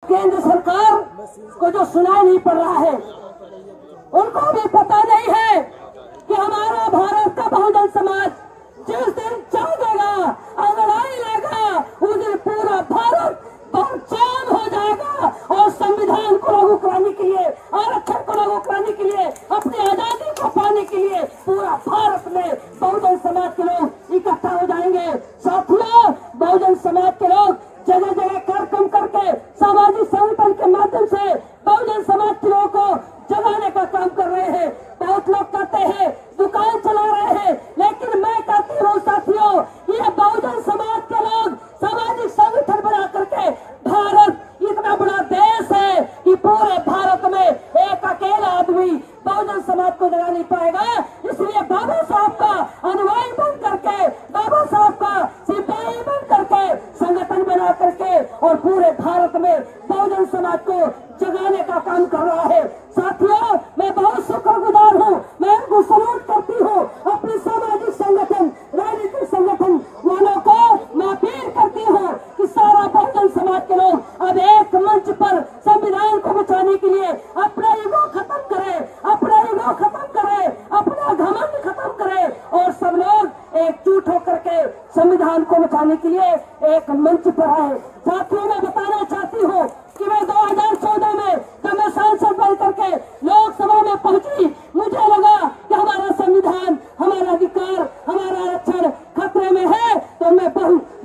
केंद्र सरकार को जो सुनाई नहीं पड़ रहा है, उनको भी पता नहीं है कि हमारा भारत का बहुजन समाज जिस दिन चाहेगा, अंगड़ाई लेगा, उस दिन पूरा भारत जाम हो जाएगा और संविधान को लागू कराने के लिए, आरक्षण को लागू कराने के लिए, अपनी आजादी को पाने के लिए पूरा भारत में बहुजन समाज के लोग इकट्ठा हो जाएंगे। साथियों, बहुजन समाज के लोग जगह जगह कार्यक्रम करके सामाजिक संगठन के माध्यम से बहुजन समाज के लोगों को जगाने का काम कर रहे हैं। बहुत लोग कहते हैं दुकान चला रहे हैं, लेकिन मैं कहती हूँ साथियों, ये बहुजन समाज के लोग सामाजिक संगठन बना करके, भारत इतना बड़ा देश है कि पूरे भारत में एक अकेला आदमी बहुजन समाज को जगा नहीं पाएगा। इसलिए बाबा साहब का अनुयायी बन करके, बाबा साहब का सिपाही बन करके, संगठन बना करके और पूरे भारत में बहुजन समाज को जगाने का काम कर रहा है। साथियों, मैं बहुत शुक्रगुजार हूँ, मैं उनको सलूट करती हूँ। अपने सामाजिक संगठन, राजनीतिक संगठन वालों को मैं अपील करती हूँ कि सारा बहुजन समाज के लोग अब एक मंच पर संविधान को बचाने के लिए अपना ईगो खत्म करें, अपना ईगो खत्म करें, अपना घमंड खत्म करें और सब लोग एकजुट होकर के संविधान को बचाने के लिए एक मंच पर आए। साथियों, मैं बताना चाहती हूँ कि मैं 2014 में जब मैं सांसद बन करके लोकसभा में पहुंची, मुझे लगा कि हमारा संविधान, हमारा अधिकार, हमारा आरक्षण खतरे में है, तो मैं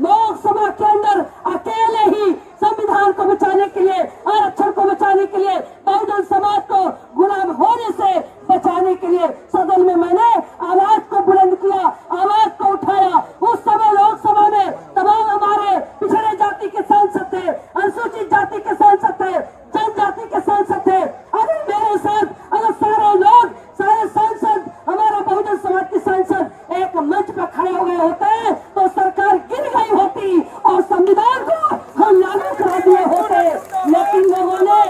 लोकसभा के अंदर अकेले ही संविधान को बचाने के लिए, आरक्षण को बचाने के लिए, बहुजन समाज को गुलाम होने से बचाने के लिए सदन में मैंने आवाज को बुलंद किया, आवाज को उठाया। उस समय लोकसभा में तमाम हमारे पिछड़े जाति के सांसद थे, अनुसूचित जाति के सांसद थे, जनजाति के सांसद थे। अगर मेरे साथ अगर सारे लोग, सारे सांसद, हमारा बहुजन समाज के सांसद एक मंच पर खड़े हो गए होते तो सरकार गिर गई होती और संविधान को हम लागू करा दिए होते। लेकिन लोगों ने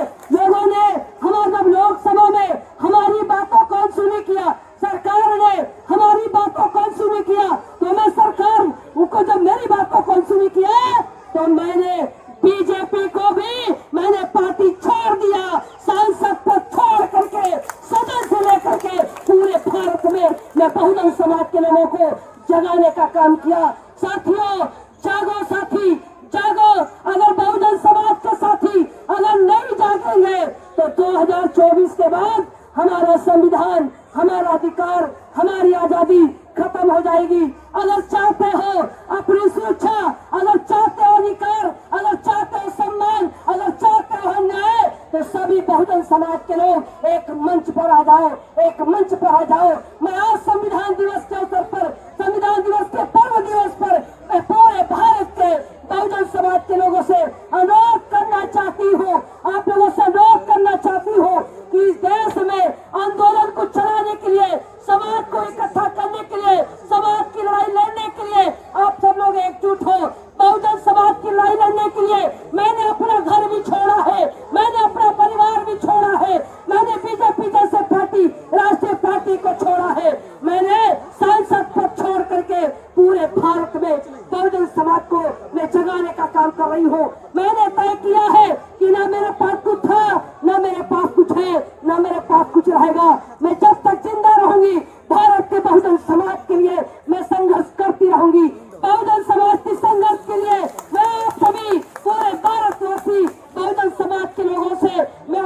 हमारे जब लोकसभा में हमारी बातों को अनसुनी किया, सरकार ने हमारी बातों को अनसुनी किया, तो मैं सरकार को जब मेरी बातों को अनसुनी किया तो मैंने बीजेपी को भी मैंने पार्टी छोड़ दिया, सांसद पद छोड़ करके, सदन से लेकर के पूरे भारत में मैं बहुजन समाज के लोगों को जगाने का काम किया। साथियों, जागो साथी, जागो। अगर बहुजन समाज के साथी अगर नहीं जागेंगे तो 2024 के बाद हमारा संविधान, हमारा अधिकार, हमारी आजादी खत्म हो जाएगी। अगर चाहते हो अपनी सुरक्षा, अगर चाहते हो अधिकार, अगर चाहते हो सम्मान, अगर चाहते हो न्याय, तो सभी बहुजन समाज के लोग एक मंच पर आ जाओ, एक मंच पर आ जाओ। मैं आज संविधान दिवस के अवसर पर, संविधान दिवस के पर्व दिवस पर मैं पूरे भारत के बहुजन समाज के लोगों से अनुरोध करना चाहती हूँ, आप लोगों से अनुरोध करना चाहती हूँ कि इस देश में आंदोलन को चलाने के लिए, समाज को इकट्ठा करने के लिए, समाज की लड़ाई लड़ने के लिए आप सब लोग एकजुट हो। बहुजन समाज की लड़ाई लड़ने के लिए मैंने अपना घर भी छोड़ा है, मैंने अपना परिवार भी छोड़ा है, मैंने बीजेपी जैसे पार्टी, राष्ट्रीय पार्टी को छोड़ा है, मैंने सांसद पद छोड़ करके पूरे भारत में बहुजन समाज को मैं जगाने का काम कर रही हूँ। मैंने तय किया है कि ना मेरे पास कुछ था, ना मेरे पास कुछ है, ना मेरे पास कुछ रहेगा। मैं जब तक जिंदा रहूंगी भारत के बहुजन समाज के लिए मैं संघर्ष करती रहूंगी। बहुजन समाज के संघर्ष के लिए मैं आप सभी पूरे भारतवासी बहुजन समाज के लोगों से मैं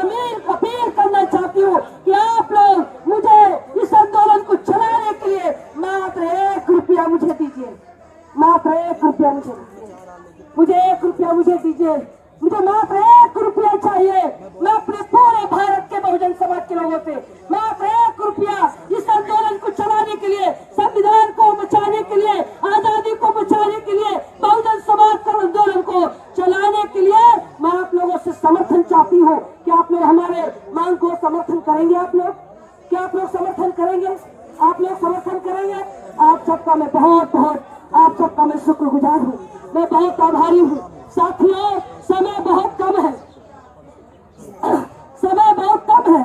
अपील करना चाहती हूँ कि आप लोग मुझे इस आंदोलन को चलाने के लिए मात्र 1 रुपया मुझे दीजिए, मात्र 1 रुपया मुझे दीजिए, मुझे 1 रुपया मुझे दीजिए, मुझे मात्र 1 रुपया चाहिए। मैं अपने पूरे भारत के बहुजन समाज के लोगों से मात्र 1 रुपया इस आंदोलन को चलाने के लिए, संविधान को बचाने के लिए, आजादी को बचाने के लिए, बहुजन समाज के आंदोलन को चलाने के लिए मैं आप लोगों से समर्थन चाहती हूँ कि आप लोग हमारे मांग को समर्थन करेंगे। आप लोग क्या आप लोग समर्थन करेंगे? आप लोग समर्थन करेंगे? आप सबका मैं बहुत बहुत आप सबका मैं शुक्रगुजार हूँ, मैं बहुत आभारी हूँ। साथियों, समय बहुत कम है, समय बहुत कम है,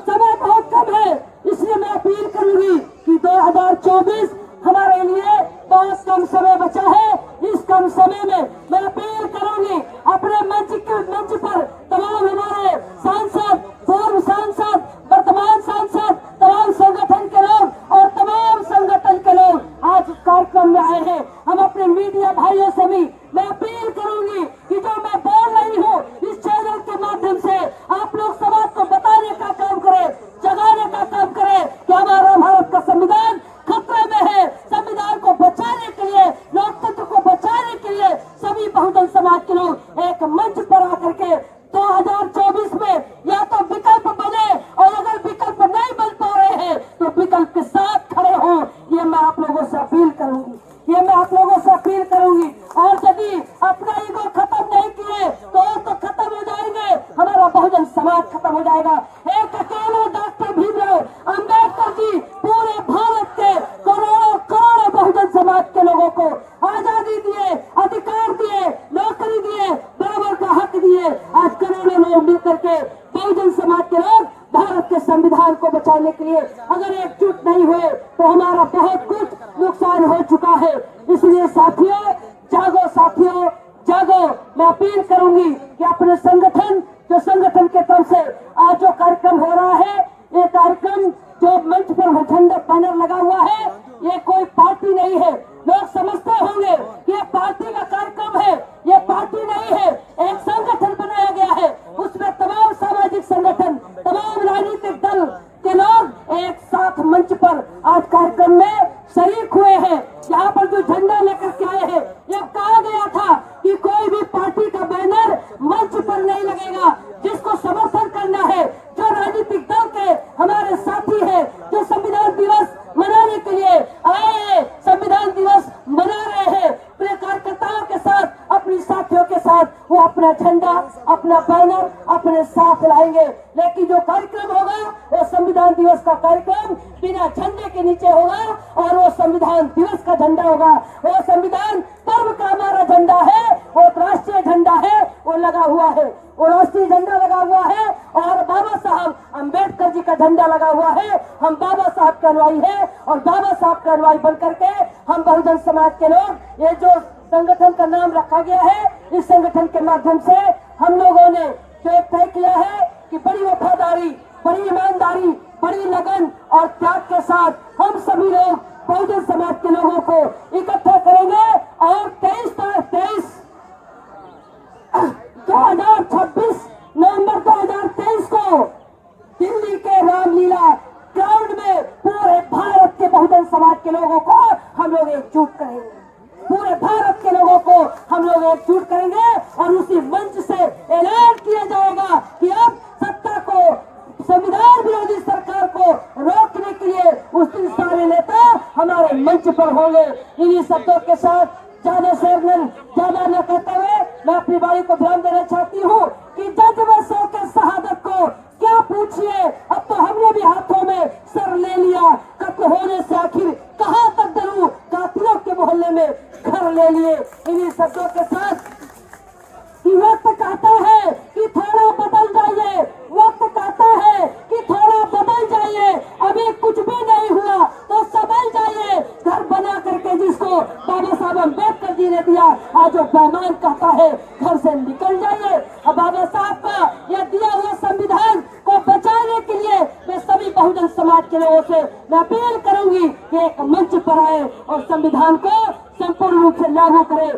समय बहुत कम है, इसलिए मैं अपील करूंगी कि 2024 हमारे लिए बहुत कम समय बचा है। इस कम समय में मैं अपील करूंगी अपने अपने मंच पर तमाम हमारे सांसद, पूर्व सांसद, वर्तमान सांसद, तमाम संगठन के लोग और तमाम संगठन के लोग आज इस कार्यक्रम में आए हैं। हम अपने मीडिया भाइयों से भी मैं अपील करूंगी कि जो मैं बोल रही हूँ इस चैनल के माध्यम से आप लोग समाज को बताने का काम करें, जगाने का काम करें कि हमारा भारत का संविधान खतरे में है। संविधान को बचाने के लिए, लोकतंत्र को बचाने के लिए सभी बहुजन समाज के लोग एक मंच पर आकर के 2024 में या तो विकल्प बने और अगर विकल्प नहीं बन पा रहे हैं तो विकल्प के साथ खड़े हों। ये मैं आप लोगों से अपील करूंगी, ये मैं आप लोगों से अपील करूंगी। और यदि अपना ईगो खत्म नहीं किए तो खत्म हो जाएंगे, हमारा बहुजन समाज खत्म हो जाएगा। एक अकेले डॉक्टर भीमराव अंबेडकर जी पूरे भारत के करोड़ों करोड़ों बहुजन समाज के लोगों को आजादी दिए, अधिकार दिए, नौकरी दिए, बराबर का हक दिए। आज करोड़ों लोग मिलकर के बहुजन समाज के लोग भारत के संविधान को बचाने के लिए अगर एकजुट नहीं हुए तो हमारा बहुत कुछ नुकसान हो चुका है। इसलिए साथियों जागो, साथियों जागो। मैं अपील करूंगी कि अपने संगठन के तरफ से आज जो कार्यक्रम हो रहा है, ये कार्यक्रम जो मंच पर झंडा बैनर लगा हुआ है, ये कोई पार्टी नहीं है। लोग समझते होंगे कि ये पार्टी का कार्यक्रम है, ये पार्टी नहीं है, एक संगठन बनाया गया है। उसमें तमाम सामाजिक संगठन, तमाम राजनीतिक दल के लोग एक साथ मंच पर आज कार्यक्रम में शरीक हुए हैं। यहाँ पर जो झंडा लेकर के आए हैं, ये कहा गया था कि कोई भी पार्टी का बैनर मंच पर नहीं लगेगा। जिसको समर्थन करना है, जो राजनीतिक दल के हमारे साथी हैं, जो संविधान दिवस मनाने के लिए आए हैं, संविधान दिवस मना रहे हैं अपने कार्यकर्ताओं के साथ, अपनी साथियों के साथ, वो अपना झंडा, अपना बैनर अपने साथ लाएंगे। लेकिन जो कार्यक्रम होगा वो संविधान दिवस का कार्यक्रम बिना झंडे के नीचे होगा और वो संविधान दिवस का झंडा होगा। वो संविधान पर्व का हमारा झंडा है, वो राष्ट्रीय झंडा है, वो लगा हुआ है, वो राष्ट्रीय झंडा लगा हुआ है और बाबा साहब अंबेडकर जी का झंडा लगा हुआ है। हम बाबा साहब के अनुयायी है और बाबा साहब के अनुयायी बन करके हम बहुजन समाज के लोग, ये जो संगठन का नाम रखा गया है, इस संगठन के माध्यम से हम लोगों ने जो एक तय किया है कि बड़ी वफादारी, बड़ी ईमानदारी, बड़ी लगन और त्याग के साथ हम सभी लोग बहुजन समाज के लोगों को इकट्ठा करेंगे और 23 2026 नवंबर 2023 को दिल्ली के रामलीला ग्राउंड में पूरे भारत के बहुजन समाज के लोगों को हम लोग एकजुट करेंगे। पूरे भारत के लोगों को हम लोग एकजुट करेंगे और उसी मंच से ऐलान किया जाएगा कि अब सत्ता को, संविधान विरोधी सरकार को रोकने के लिए उस दिन सारे नेता हमारे मंच पर होंगे। इन्हीं शब्दों के साथ ज्यादा न कहते हुए मैं अपनी बारी को ध्यान देना चाहती हूँ कि जज व सौ के शहादत को क्या पूछिए, अब तो हमने भी हाथों में सर ले लिया। कत्ल होने से आखिर कहाँ तक डरूं, कातिलों के मोहल्ले में घर ले लिए। इन्हीं शब्दों के साथ कि वक्त कहता है कि थोड़ा बदल जाइए, वक्त कहता है कि थोड़ा बदल जाइए, अभी कुछ भी नहीं हुआ तो संभल जाइए। घर बना करके जिसको बाबा साहब अंबेडकर जी ने दिया, आज वो बेईमान कहता है घर से निकल जाइए। अब बाबा साहब का यह दिया हुआ संविधान को बचाने के लिए मैं सभी बहुजन समाज के लोगों से मैं अपील करूंगी कि एक मंच पर आए और संविधान को संपूर्ण रूप से लागू करें।